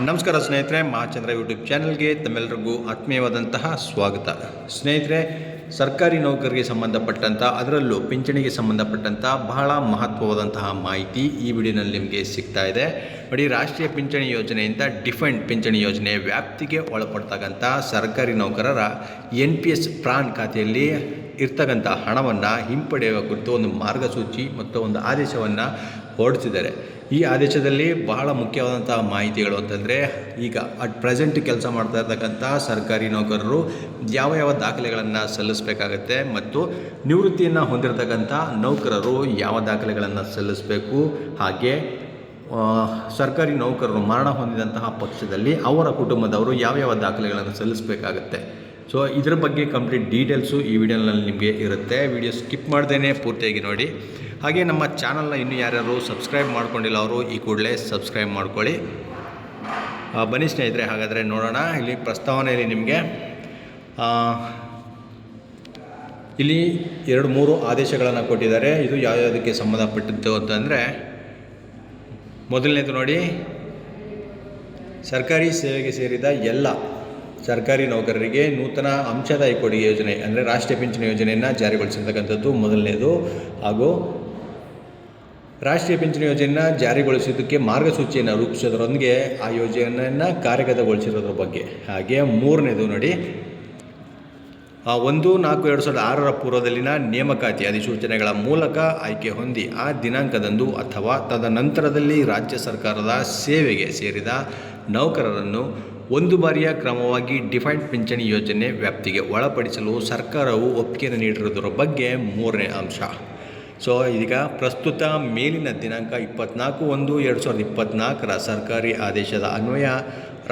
ನಮಸ್ಕಾರ ಸ್ನೇಹಿತರೆ, ಮಹಾಚಂದ್ರ ಯೂಟ್ಯೂಬ್ ಚಾನಲ್ಗೆ ತಮ್ಮೆಲ್ಲರಿಗೂ ಆತ್ಮೀಯವಾದಂತಹ ಸ್ವಾಗತ. ಸ್ನೇಹಿತರೆ, ಸರ್ಕಾರಿ ನೌಕರರಿಗೆ ಸಂಬಂಧಪಟ್ಟಂಥ, ಅದರಲ್ಲೂ ಪಿಂಚಣಿಗೆ ಸಂಬಂಧಪಟ್ಟಂಥ ಬಹಳ ಮಹತ್ವವಾದಂತಹ ಮಾಹಿತಿ ಈ ವಿಡಿಯೋನಲ್ಲಿ ನಿಮಗೆ ಸಿಗ್ತಾ ಇದೆ. ನೋಡಿ, ರಾಷ್ಟ್ರೀಯ ಪಿಂಚಣಿ ಯೋಜನೆಯಿಂದ ಡಿಫೈನ್ಡ್ ಪಿಂಚಣಿ ಯೋಜನೆ ವ್ಯಾಪ್ತಿಗೆ ಒಳಪಡ್ತಕ್ಕಂಥ ಸರ್ಕಾರಿ ನೌಕರರ NPS ಪ್ರಾನ್ ಖಾತೆಯಲ್ಲಿ ಇರ್ತಕ್ಕಂಥ ಹಣವನ್ನು ಹಿಂಪಡೆಯುವ ಕುರಿತು ಒಂದು ಮಾರ್ಗಸೂಚಿ ಮತ್ತು ಒಂದು ಆದೇಶವನ್ನು ಹೊರಡಿಸಿದ್ದಾರೆ. ಈ ಆದೇಶದಲ್ಲಿ ಬಹಳ ಮುಖ್ಯವಾದಂಥ ಮಾಹಿತಿಗಳು ಅಂತಂದರೆ, ಈಗ ಅಟ್ ಪ್ರೆಸೆಂಟ್ ಕೆಲಸ ಮಾಡ್ತಾ ಇರ್ತಕ್ಕಂಥ ಸರ್ಕಾರಿ ನೌಕರರು ಯಾವ ದಾಖಲೆಗಳನ್ನು ಸಲ್ಲಿಸಬೇಕಾಗತ್ತೆ ಮತ್ತು ನಿವೃತ್ತಿಯನ್ನು ಹೊಂದಿರತಕ್ಕಂಥ ನೌಕರರು ಯಾವ ದಾಖಲೆಗಳನ್ನು ಸಲ್ಲಿಸಬೇಕು, ಹಾಗೆ ಸರ್ಕಾರಿ ನೌಕರರು ಮರಣ ಹೊಂದಿದಂತಹ ಪಕ್ಷದಲ್ಲಿ ಅವರ ಕುಟುಂಬದವರು ಯಾವ ದಾಖಲೆಗಳನ್ನು ಸಲ್ಲಿಸಬೇಕಾಗತ್ತೆ. ಸೊ ಇದರ ಬಗ್ಗೆ ಕಂಪ್ಲೀಟ್ ಡೀಟೇಲ್ಸು ಈ ವಿಡಿಯೋನಲ್ಲಿ ನಿಮಗೆ ಇರುತ್ತೆ. ವಿಡಿಯೋ ಸ್ಕಿಪ್ ಮಾಡ್ದೇ ಪೂರ್ತಿಯಾಗಿ ನೋಡಿ. ಹಾಗೆ ನಮ್ಮ ಚಾನಲ್ನ ಇನ್ನೂ ಯಾರ್ಯಾರು ಸಬ್ಸ್ಕ್ರೈಬ್ ಮಾಡ್ಕೊಂಡಿಲ್ಲ ಅವರು ಈ ಕೂಡಲೇ ಸಬ್ಸ್ಕ್ರೈಬ್ ಮಾಡ್ಕೊಳ್ಳಿ. ಬನ್ನಿ ಸ್ನೇಹಿತರೆ, ಹಾಗಾದರೆ ನೋಡೋಣ. ಇಲ್ಲಿ ಪ್ರಸ್ತಾವನೆಯಲ್ಲಿ ನಿಮಗೆ ಇಲ್ಲಿ 2-3 ಆದೇಶಗಳನ್ನು ಕೊಟ್ಟಿದ್ದಾರೆ. ಇದು ಯಾವುದಕ್ಕೆ ಸಂಬಂಧಪಟ್ಟಿದ್ದು ಅಂತಂದರೆ, ಮೊದಲನೇದು ನೋಡಿ, ಸರ್ಕಾರಿ ಸೇವೆಗೆ ಸೇರಿದ ಎಲ್ಲ ಸರ್ಕಾರಿ ನೌಕರರಿಗೆ ನೂತನ ಅಂಶದಾಯಿ ಕೊಡುಗೆ ಯೋಜನೆ ಅಂದರೆ ರಾಷ್ಟ್ರೀಯ ಪಿಂಚಣಿ ಯೋಜನೆಯನ್ನು ಜಾರಿಗೊಳಿಸಿರ್ತಕ್ಕಂಥದ್ದು ಮೊದಲನೇದು. ಹಾಗೂ ರಾಷ್ಟ್ರೀಯ ಪಿಂಚಣಿ ಯೋಜನೆಯನ್ನು ಜಾರಿಗೊಳಿಸೋದಕ್ಕೆ ಮಾರ್ಗಸೂಚಿಯನ್ನು ರೂಪಿಸೋದ್ರೊಂದಿಗೆ ಆ ಯೋಜನೆಯನ್ನು ಕಾರ್ಯಗತಗೊಳಿಸಿರೋದ್ರ ಬಗ್ಗೆ. ಹಾಗೆ ಮೂರನೇದು ನೋಡಿ, 1/4/2006 ಪೂರ್ವದಲ್ಲಿನ ನೇಮಕಾತಿ ಅಧಿಸೂಚನೆಗಳ ಮೂಲಕ ಆಯ್ಕೆ ಹೊಂದಿ ಆ ದಿನಾಂಕದಂದು ಅಥವಾ ತದನಂತರದಲ್ಲಿ ರಾಜ್ಯ ಸರ್ಕಾರದ ಸೇವೆಗೆ ಸೇರಿದ ನೌಕರರನ್ನು ಒಂದು ಬಾರಿಯ ಕ್ರಮವಾಗಿ ಡಿಫೈನ್ಡ್ ಪಿಂಚಣಿ ಯೋಜನೆ ವ್ಯಾಪ್ತಿಗೆ ಒಳಪಡಿಸಲು ಸರ್ಕಾರವು ಒಪ್ಪಿಗೆಯನ್ನು ನೀಡಿರುವುದರ ಬಗ್ಗೆ ಮೂರನೇ ಅಂಶ. ಸೊ ಈಗ ಪ್ರಸ್ತುತ ಮೇಲಿನ ದಿನಾಂಕ 24/1/2024 ಸರ್ಕಾರಿ ಆದೇಶದ ಅನ್ವಯ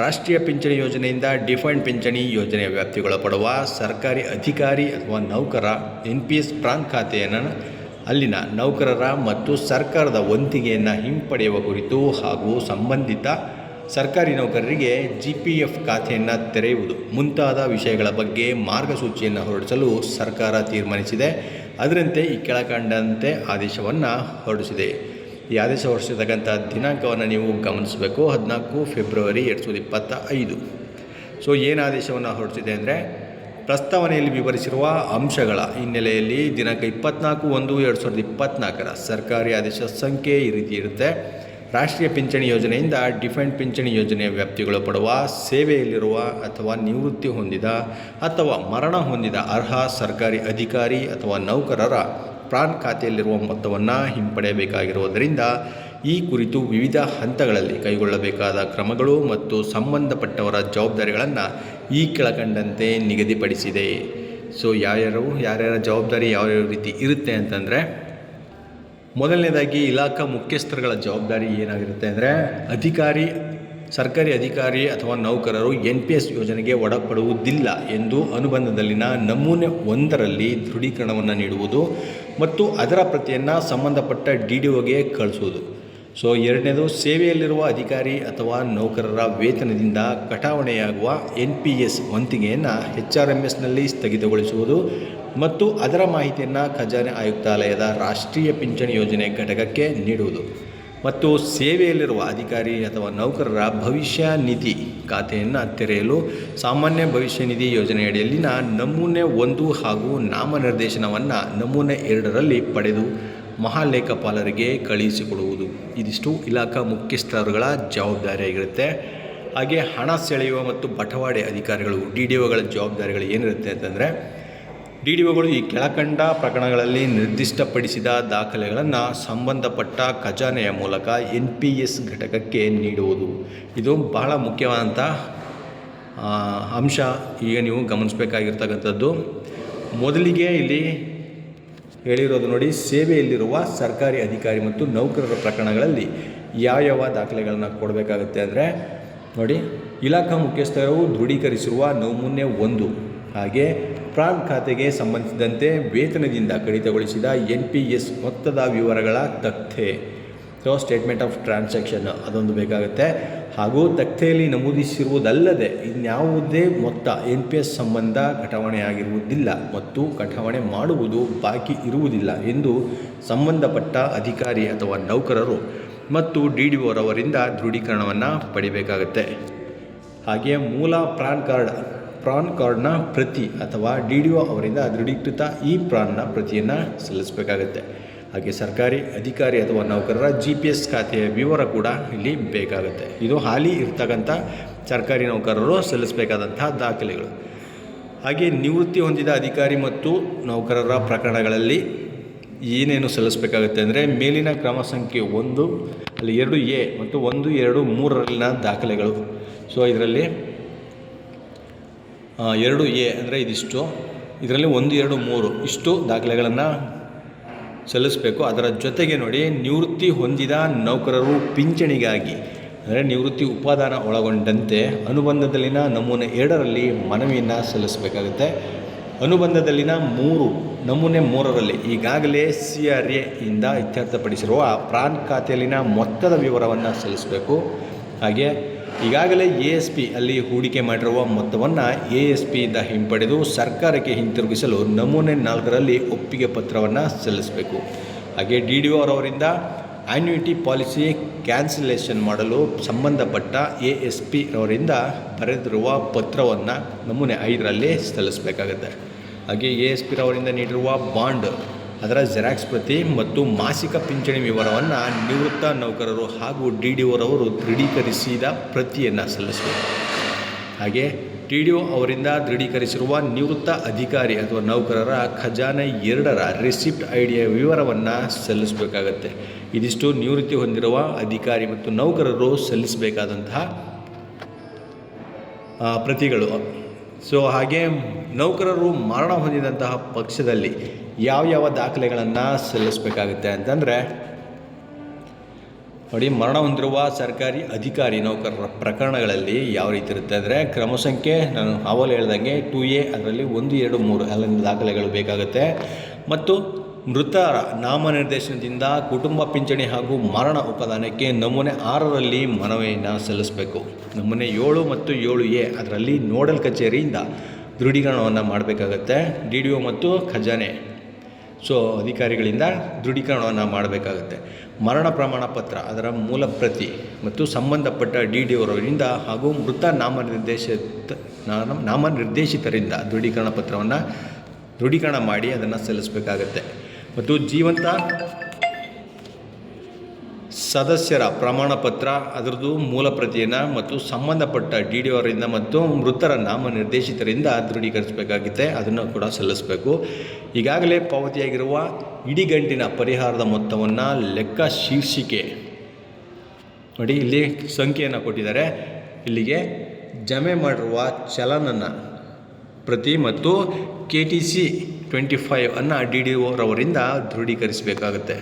ರಾಷ್ಟ್ರೀಯ ಪಿಂಚಣಿ ಯೋಜನೆಯಿಂದ ಡಿಫೈನ್ಡ್ ಪಿಂಚಣಿ ಯೋಜನೆಯ ವ್ಯಾಪ್ತಿಗೊಳಪಡುವ ಸರ್ಕಾರಿ ಅಧಿಕಾರಿ ಅಥವಾ ನೌಕರ NPS ಪ್ರಾನ್ ಖಾತೆಯನ್ನು ಅಲ್ಲಿನ ನೌಕರರ ಮತ್ತು ಸರ್ಕಾರದ ವಂತಿಗೆಯನ್ನು ಹಿಂಪಡೆಯುವ ಕುರಿತು ಹಾಗೂ ಸಂಬಂಧಿತ ಸರ್ಕಾರಿ ನೌಕರರಿಗೆ GPF ಖಾತೆಯನ್ನು ತೆರೆಯುವುದು ಮುಂತಾದ ವಿಷಯಗಳ ಬಗ್ಗೆ ಮಾರ್ಗಸೂಚಿಯನ್ನು ಹೊರಡಿಸಲು ಸರ್ಕಾರ ತೀರ್ಮಾನಿಸಿದೆ. ಅದರಂತೆ ಈ ಕೆಳಕಂಡಂತೆ ಆದೇಶವನ್ನು ಹೊರಡಿಸಿದೆ. ಈ ಆದೇಶ ಹೊರಡಿಸಿರ್ತಕ್ಕಂಥ ದಿನಾಂಕವನ್ನು ನೀವು ಗಮನಿಸಬೇಕು, 14 ಫೆಬ್ರವರಿ 2025. ಸೊ ಏನು ಆದೇಶವನ್ನು ಹೊರಡಿಸಿದೆ ಅಂದರೆ, ಪ್ರಸ್ತಾವನೆಯಲ್ಲಿ ವಿವರಿಸಿರುವ ಅಂಶಗಳ ಹಿನ್ನೆಲೆಯಲ್ಲಿ ದಿನಾಂಕ 24/1/2024 ಸರ್ಕಾರಿ ಆದೇಶ ಸಂಖ್ಯೆ ಈ ರೀತಿ ಇರುತ್ತೆ. ರಾಷ್ಟ್ರೀಯ ಪಿಂಚಣಿ ಯೋಜನೆಯಿಂದ ಡಿಫೈನ್ಡ್ ಪಿಂಚಣಿ ಯೋಜನೆಯ ವ್ಯಾಪ್ತಿಗೊಳಪಡುವ ಸೇವೆಯಲ್ಲಿರುವ ಅಥವಾ ನಿವೃತ್ತಿ ಹೊಂದಿದ ಅಥವಾ ಮರಣ ಹೊಂದಿದ ಅರ್ಹ ಸರ್ಕಾರಿ ಅಧಿಕಾರಿ ಅಥವಾ ನೌಕರರ ಪ್ರಾನ್ ಖಾತೆಯಲ್ಲಿರುವ ಮೊತ್ತವನ್ನು ಹಿಂಪಡೆಯಬೇಕಾಗಿರುವುದರಿಂದ ಈ ಕುರಿತು ವಿವಿಧ ಹಂತಗಳಲ್ಲಿ ಕೈಗೊಳ್ಳಬೇಕಾದ ಕ್ರಮಗಳು ಮತ್ತು ಸಂಬಂಧಪಟ್ಟವರ ಜವಾಬ್ದಾರಿಗಳನ್ನು ಈ ಕೆಳಕಂಡಂತೆ ನಿಗದಿಪಡಿಸಿದೆ. ಸೊ ಯಾರ್ಯಾರ ಜವಾಬ್ದಾರಿ ಯಾವ ರೀತಿ ಇರುತ್ತೆ ಅಂತಂದರೆ, ಮೊದಲನೇದಾಗಿ ಇಲಾಖಾ ಮುಖ್ಯಸ್ಥರುಗಳ ಜವಾಬ್ದಾರಿ ಏನಾಗಿರುತ್ತೆ ಅಂದರೆ, ಸರ್ಕಾರಿ ಅಧಿಕಾರಿ ಅಥವಾ ನೌಕರರು NPS ಯೋಜನೆಗೆ ಒಳಪಡುವುದಿಲ್ಲ ಎಂದು ಅನುಬಂಧದಲ್ಲಿನ ನಮೂನೆ 1ರಲ್ಲಿ ದೃಢೀಕರಣವನ್ನು ನೀಡುವುದು ಮತ್ತು ಅದರ ಪ್ರತಿಯನ್ನು ಸಂಬಂಧಪಟ್ಟ DDOಗೆ ಕಳಿಸುವುದು. ಸೊ ಎರಡನೇದು, ಸೇವೆಯಲ್ಲಿರುವ ಅಧಿಕಾರಿ ಅಥವಾ ನೌಕರರ ವೇತನದಿಂದ ಕಟಾವಣೆಯಾಗುವ NPS ವಂತಿಗೆಯನ್ನು HRMSನಲ್ಲಿ ಸ್ಥಗಿತಗೊಳಿಸುವುದು ಮತ್ತು ಅದರ ಮಾಹಿತಿಯನ್ನು ಖಜಾನೆ ಆಯುಕ್ತಾಲಯದ ರಾಷ್ಟ್ರೀಯ ಪಿಂಚಣಿ ಯೋಜನೆ ಘಟಕಕ್ಕೆ ನೀಡುವುದು ಮತ್ತು ಸೇವೆಯಲ್ಲಿರುವ ಅಧಿಕಾರಿ ಅಥವಾ ನೌಕರರ ಭವಿಷ್ಯ ನಿಧಿ ಖಾತೆಯನ್ನು ತೆರೆಯಲು ಸಾಮಾನ್ಯ ಭವಿಷ್ಯ ನಿಧಿ ಯೋಜನೆಯಡಿಯಲ್ಲಿನ ನಮೂನೆ 1 ಹಾಗೂ ನಾಮನಿರ್ದೇಶನವನ್ನು ನಮೂನೆ 2ರಲ್ಲಿ ಪಡೆದು ಮಹಾಲೇಖಪಾಲರಿಗೆ ಕಳುಹಿಸಿಕೊಡುವುದು. ಇದಿಷ್ಟು ಇಲಾಖಾ ಮುಖ್ಯಸ್ಥರುಗಳ ಜವಾಬ್ದಾರಿಯಾಗಿರುತ್ತೆ. ಹಾಗೆ ಹಣ ಸೆಳೆಯುವ ಮತ್ತು ಬಟವಾಡೆ ಅಧಿಕಾರಿಗಳು DDOಗಳ ಜವಾಬ್ದಾರಿಗಳು ಏನಿರುತ್ತೆ ಅಂತಂದರೆ, DDOಗಳು ಈ ಕೆಳಕಂಡ ಪ್ರಕರಣಗಳಲ್ಲಿ ನಿರ್ದಿಷ್ಟಪಡಿಸಿದ ದಾಖಲೆಗಳನ್ನು ಸಂಬಂಧಪಟ್ಟ ಖಜಾನೆಯ ಮೂಲಕ NPS ಘಟಕಕ್ಕೆ ನೀಡುವುದು. ಇದು ಬಹಳ ಮುಖ್ಯವಾದಂಥ ಅಂಶ. ಈಗ ನೀವು ಗಮನಿಸಬೇಕಾಗಿರ್ತಕ್ಕಂಥದ್ದು, ಮೊದಲಿಗೆ ಇಲ್ಲಿ ಹೇಳಿರೋದು ನೋಡಿ, ಸೇವೆಯಲ್ಲಿರುವ ಸರ್ಕಾರಿ ಅಧಿಕಾರಿ ಮತ್ತು ನೌಕರರ ಪ್ರಕರಣಗಳಲ್ಲಿ ಯಾವ ದಾಖಲೆಗಳನ್ನು ಕೊಡಬೇಕಾಗುತ್ತೆ ಅಂದರೆ ನೋಡಿ, ಇಲಾಖಾ ಮುಖ್ಯಸ್ಥರು ದೃಢೀಕರಿಸಿರುವ ನಮೂನೆ 1, ಹಾಗೆ ಪ್ರಾನ್ ಖಾತೆಗೆ ಸಂಬಂಧಿಸಿದಂತೆ ವೇತನದಿಂದ ಕಡಿತಗೊಳಿಸಿದ NPS ಮೊತ್ತದ ವಿವರಗಳ ತಖ್ತೆ, ಸೊ ಸ್ಟೇಟ್ಮೆಂಟ್ ಆಫ್ ಟ್ರಾನ್ಸಾಕ್ಷನ್ ಅದೊಂದು ಬೇಕಾಗುತ್ತೆ. ಹಾಗೂ ತಖ್ತೆಯಲ್ಲಿ ನಮೂದಿಸಿರುವುದಲ್ಲದೆ ಇನ್ಯಾವುದೇ ಮೊತ್ತ NPS ಸಂಬಂಧ ಕಟಾವಣೆಯಾಗಿರುವುದಿಲ್ಲ ಮತ್ತು ಕಟಾವಣೆ ಮಾಡುವುದು ಬಾಕಿ ಇರುವುದಿಲ್ಲ ಎಂದು ಸಂಬಂಧಪಟ್ಟ ಅಧಿಕಾರಿ ಅಥವಾ ನೌಕರರು ಮತ್ತು DDO ರವರಿಂದ ದೃಢೀಕರಣವನ್ನು ಪಡಿಬೇಕಾಗುತ್ತೆ. ಹಾಗೆಯೇ ಮೂಲ ಪ್ರಾನ್ ಕಾರ್ಡ್ನ ಪ್ರತಿ ಅಥವಾ DDO ಅವರಿಂದ ದೃಢೀಕೃತ ಪ್ರಾನ್ನ ಪ್ರತಿಯನ್ನು ಸಲ್ಲಿಸಬೇಕಾಗುತ್ತೆ. ಹಾಗೆ ಸರ್ಕಾರಿ ಅಧಿಕಾರಿ ಅಥವಾ ನೌಕರರ GPS ಖಾತೆಯ ವಿವರ ಕೂಡ ಇಲ್ಲಿ ಬೇಕಾಗುತ್ತೆ. ಇದು ಹಾಲಿ ಇರ್ತಕ್ಕಂಥ ಸರ್ಕಾರಿ ನೌಕರರು ಸಲ್ಲಿಸಬೇಕಾದಂಥ ದಾಖಲೆಗಳು. ಹಾಗೆ ನಿವೃತ್ತಿ ಹೊಂದಿದ ಅಧಿಕಾರಿ ಮತ್ತು ನೌಕರರ ಪ್ರಕರಣಗಳಲ್ಲಿ ಏನೇನು ಸಲ್ಲಿಸಬೇಕಾಗುತ್ತೆ ಅಂದರೆ ಮೇಲಿನ ಕ್ರಮ ಸಂಖ್ಯೆ 1 ಅಲ್ಲಿ 2A ಮತ್ತು 1, 2, 3ರಲ್ಲಿನ ದಾಖಲೆಗಳು. ಸೊ ಇದರಲ್ಲಿ 2A ಅಂದರೆ ಇದಿಷ್ಟು, ಇದರಲ್ಲಿ 1, 2, 3 ಇಷ್ಟು ದಾಖಲೆಗಳನ್ನು ಸಲ್ಲಿಸಬೇಕು. ಅದರ ಜೊತೆಗೆ ನೋಡಿ, ನಿವೃತ್ತಿ ಹೊಂದಿದ ನೌಕರರು ಪಿಂಚಣಿಗಾಗಿ ಅಂದರೆ ನಿವೃತ್ತಿ ಉಪಾದಾನ ಒಳಗೊಂಡಂತೆ ಅನುಬಂಧದಲ್ಲಿನ ನಮೂನೆ 2ರಲ್ಲಿ ಮನವಿಯನ್ನು ಸಲ್ಲಿಸಬೇಕಾಗುತ್ತೆ. ಅನುಬಂಧದಲ್ಲಿನ ನಮೂನೆ 3ರಲ್ಲಿ ಈಗಾಗಲೇ CRA ಇಂದ ಇತ್ಯರ್ಥಪಡಿಸಿರುವ ಪ್ರಾನ್ ಖಾತೆಯಲ್ಲಿನ ಮೊತ್ತದ ವಿವರವನ್ನು ಸಲ್ಲಿಸಬೇಕು. ಹಾಗೆ ಈಗಾಗಲೇ ASP ಅಲ್ಲಿ ಹೂಡಿಕೆ ಮಾಡಿರುವ ಮೊತ್ತವನ್ನು ASP ಇಂದ ಹಿಂಪಡೆದು ಸರ್ಕಾರಕ್ಕೆ ಹಿಂತಿರುಗಿಸಲು ನಮೂನೆ 4ರಲ್ಲಿ ಒಪ್ಪಿಗೆ ಪತ್ರವನ್ನು ಸಲ್ಲಿಸಬೇಕು. ಹಾಗೆ DDO ರವರಿಂದ ಆ್ಯನ್ಯುಯಿಟಿ ಪಾಲಿಸಿ ಕ್ಯಾನ್ಸಲೇಷನ್ ಮಾಡಲು ಸಂಬಂಧಪಟ್ಟ ASP ರವರಿಂದ ಬರೆದಿರುವ ಪತ್ರವನ್ನು ನಮೂನೆ 5ರಲ್ಲಿ ಸಲ್ಲಿಸಬೇಕಾಗುತ್ತೆ. ಹಾಗೆ ASP ರವರಿಂದ ನೀಡಿರುವ ಬಾಂಡ್ ಅದರ ಜೆರಾಕ್ಸ್ ಪ್ರತಿ ಮತ್ತು ಮಾಸಿಕ ಪಿಂಚಣಿ ವಿವರವನ್ನು ನಿವೃತ್ತ ನೌಕರರು ಹಾಗೂ DDO ರವರು ದೃಢೀಕರಿಸಿದ ಪ್ರತಿಯನ್ನು ಸಲ್ಲಿಸಬೇಕು. ಹಾಗೆ DDO ಅವರಿಂದ ದೃಢೀಕರಿಸಿರುವ ನಿವೃತ್ತ ಅಧಿಕಾರಿ ಅಥವಾ ನೌಕರರ ಖಜಾನೆ 2ರ ರಿಸಿಪ್ಟ್ ಐಡಿಯ ವಿವರವನ್ನು ಸಲ್ಲಿಸಬೇಕಾಗತ್ತೆ. ಇದಿಷ್ಟು ನಿವೃತ್ತಿ ಹೊಂದಿರುವ ಅಧಿಕಾರಿ ಮತ್ತು ನೌಕರರು ಸಲ್ಲಿಸಬೇಕಾದಂತಹ ಪ್ರತಿಗಳು. ಸೊ ಹಾಗೆ ನೌಕರರು ಮರಣ ಹೊಂದಿದಂತಹ ಪಕ್ಷದಲ್ಲಿ ಯಾವ ದಾಖಲೆಗಳನ್ನು ಸಲ್ಲಿಸಬೇಕಾಗುತ್ತೆ ಅಂತಂದರೆ ನೋಡಿ, ಮರಣ ಹೊಂದಿರುವ ಸರ್ಕಾರಿ ಅಧಿಕಾರಿ ನೌಕರರ ಪ್ರಕರಣಗಳಲ್ಲಿ ಯಾವ ರೀತಿ ಇರುತ್ತೆ ಅಂದರೆ ಕ್ರಮ ಸಂಖ್ಯೆ ನಾನು ಆವಾಗಲೇ ಹೇಳ್ದಂಗೆ 2A ಅದರಲ್ಲಿ 1, 2, 3 ಅಲ್ಲಿನ ದಾಖಲೆಗಳು ಬೇಕಾಗುತ್ತೆ. ಮತ್ತು ಮೃತರ ನಾಮನಿರ್ದೇಶನದಿಂದ ಕುಟುಂಬ ಪಿಂಚಣಿ ಹಾಗೂ ಮರಣ ಉಪದಾನಕ್ಕೆ ನಮೂನೆ 6ರಲ್ಲಿ ಮನವಿಯನ್ನು ಸಲ್ಲಿಸಬೇಕು. ನಮೂನೆ 7 ಮತ್ತು 7A ಅದರಲ್ಲಿ ನೋಡಲ್ ಕಚೇರಿಯಿಂದ ದೃಢೀಕರಣವನ್ನು ಮಾಡಬೇಕಾಗತ್ತೆ. DDO ಮತ್ತು ಖಜಾನೆ ಅಧಿಕಾರಿಗಳಿಂದ ದೃಢೀಕರಣವನ್ನು ಮಾಡಬೇಕಾಗುತ್ತೆ. ಮರಣ ಪ್ರಮಾಣ ಪತ್ರ ಅದರ ಮೂಲ ಪ್ರತಿ ಮತ್ತು ಸಂಬಂಧಪಟ್ಟ DDO ರವರಿಂದ ಹಾಗೂ ಮೃತ ನಾಮನಿರ್ದೇಶಿತರಿಂದ ದೃಢೀಕರಣ ಪತ್ರವನ್ನು ದೃಢೀಕರಣ ಮಾಡಿ ಅದನ್ನು ಸಲ್ಲಿಸಬೇಕಾಗತ್ತೆ. ಮತ್ತು ಜೀವಂತ ಸದಸ್ಯರ ಪ್ರಮಾಣ ಪತ್ರ ಅದರದ್ದು ಮೂಲ ಪ್ರತಿಯನ್ನು ಮತ್ತು ಸಂಬಂಧಪಟ್ಟ DDO ಅವರಿಂದ ಮತ್ತು ಮೃತರ ನಾಮನಿರ್ದೇಶಿತರಿಂದ ದೃಢೀಕರಿಸಬೇಕಾಗುತ್ತೆ. ಅದನ್ನು ಕೂಡ ಸಲ್ಲಿಸಬೇಕು. ಈಗಾಗಲೇ ಪಾವತಿಯಾಗಿರುವ ಇಡಿಗಂಟಿನ ಪರಿಹಾರದ ಮೊತ್ತವನ್ನು ಲೆಕ್ಕ ಶೀರ್ಷಿಕೆ ನೋಡಿ, ಇಲ್ಲಿ ಸಂಖ್ಯೆಯನ್ನು ಕೊಟ್ಟಿದ್ದಾರೆ. ಇಲ್ಲಿಗೆ ಜಮೆ ಮಾಡಿರುವ ಚಲನನ ಪ್ರತಿ ಮತ್ತು KTC 25 ಅನ್ನು DDO ರವರಿಂದ ದೃಢೀಕರಿಸಬೇಕಾಗುತ್ತೆ.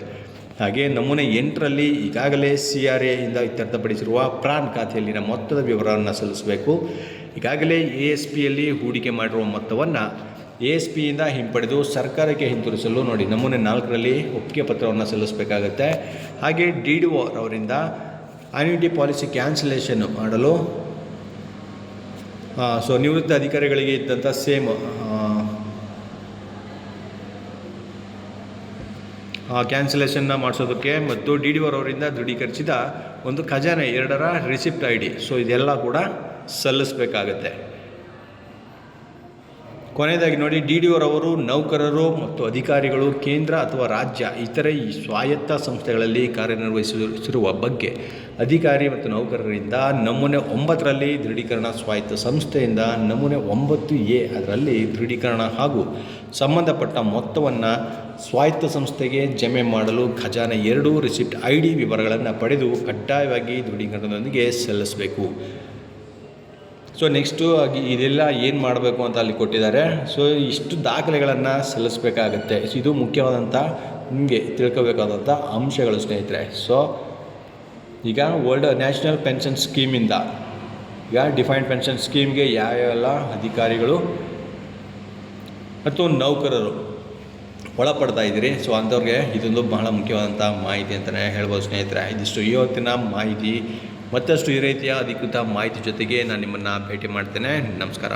ಹಾಗೆ ನಮೂನೆ 8ರಲ್ಲಿ ಈಗಾಗಲೇ CRA ಇಂದ ಇತ್ಯರ್ಥಪಡಿಸಿರುವ ಪ್ರಾನ್ ಖಾತೆಯಲ್ಲಿನ ಮೊತ್ತದ ವಿವರವನ್ನು ಸಲ್ಲಿಸಬೇಕು. ಈಗಾಗಲೇ ASPಯಲ್ಲಿ ಹೂಡಿಕೆ ಮಾಡಿರುವ ಮೊತ್ತವನ್ನು ASP ಇಂದ ಹಿಂಪಡೆದು ಸರ್ಕಾರಕ್ಕೆ ಹಿಂತಿರುಗಿಸಲು ನೋಡಿ ನಮೂನೆ 4ರಲ್ಲಿ ಒಪ್ಪಿಗೆ ಪತ್ರವನ್ನು ಸಲ್ಲಿಸಬೇಕಾಗುತ್ತೆ. ಹಾಗೆ DDO ರವರಿಂದ ಆ್ಯನ್ಯುಯಿಟಿ ಪಾಲಿಸಿ ಕ್ಯಾನ್ಸಲೇಷನ್ ಮಾಡಲು ನಿವೃತ್ತ ಅಧಿಕಾರಿಗಳಿಗೆ ಇದ್ದಂಥ ಸೇಮ್ ಕ್ಯಾನ್ಸಲೇಷನ್ನ ಮಾಡಿಸೋದಕ್ಕೆ ಮತ್ತು DDO ರವರಿಂದ ದೃಢೀಕರಿಸಿದ ಒಂದು ಖಜಾನೆ 2ರ ರಿಸಿಪ್ಟ್ ID ಇದೆಲ್ಲ ಕೂಡ ಸಲ್ಲಿಸಬೇಕಾಗತ್ತೆ. ಕೊನೆಯದಾಗಿ ನೋಡಿ, DDO ರವರು ನೌಕರರು ಮತ್ತು ಅಧಿಕಾರಿಗಳು ಕೇಂದ್ರ ಅಥವಾ ರಾಜ್ಯ ಇತರೆ ಸ್ವಾಯತ್ತ ಸಂಸ್ಥೆಗಳಲ್ಲಿ ಕಾರ್ಯನಿರ್ವಹಿಸಿರುವ ಬಗ್ಗೆ ಅಧಿಕಾರಿ ಮತ್ತು ನೌಕರರಿಂದ ನಮೂನೆ 9ರಲ್ಲಿ ದೃಢೀಕರಣ ಸ್ವಾಯತ್ತ ಸಂಸ್ಥೆಯಿಂದ ನಮೂನೆ 9A ಅದರಲ್ಲಿ ದೃಢೀಕರಣ ಹಾಗೂ ಸಂಬಂಧಪಟ್ಟ ಮೊತ್ತವನ್ನು ಸ್ವಾಯತ್ತ ಸಂಸ್ಥೆಗೆ ಜಮೆ ಮಾಡಲು ಖಜಾನೆ 2 ರಿಸಿಪ್ಟ್ ID ವಿವರಗಳನ್ನು ಪಡೆದು ಕಡ್ಡಾಯವಾಗಿ ದೃಢೀಕರಣದೊಂದಿಗೆ ಸಲ್ಲಿಸಬೇಕು. ನೆಕ್ಸ್ಟು ಇದೆಲ್ಲ ಏನು ಮಾಡಬೇಕು ಅಂತ ಅಲ್ಲಿ ಕೊಟ್ಟಿದ್ದಾರೆ. ಇಷ್ಟು ದಾಖಲೆಗಳನ್ನು ಸಲ್ಲಿಸಬೇಕಾಗತ್ತೆ. ಇದು ಮುಖ್ಯವಾದಂಥ ನಿಮಗೆ ತಿಳ್ಕೋಬೇಕಾದಂಥ ಅಂಶಗಳು ಸ್ನೇಹಿತರೆ. ಈಗ ನ್ಯಾಷನಲ್ ಪೆನ್ಷನ್ ಸ್ಕೀಮಿಂದ ಈಗ ಡಿಫೈನ್ಡ್ ಪೆನ್ಷನ್ ಸ್ಕೀಮ್ಗೆ ಯಾವೆಲ್ಲ ಅಧಿಕಾರಿಗಳು ಮತ್ತು ನೌಕರರು ಒಳಪಡ್ತಾ ಇದ್ದೀರಿ, ಅಂಥವ್ರಿಗೆ ಇದೊಂದು ಬಹಳ ಮುಖ್ಯವಾದಂಥ ಮಾಹಿತಿ ಅಂತಲೇ ಹೇಳ್ಬೋದು ಸ್ನೇಹಿತರೆ. ಇದಿಷ್ಟು ಇವತ್ತಿನ ಮಾಹಿತಿ. ಮತ್ತಷ್ಟು ಈ ರೀತಿಯ ಅಧಿಕೃತ ಮಾಹಿತಿ ಜೊತೆಗೆ ನಾನು ನಿಮ್ಮನ್ನು ಭೇಟಿ ಮಾಡ್ತೇನೆ. ನಮಸ್ಕಾರ.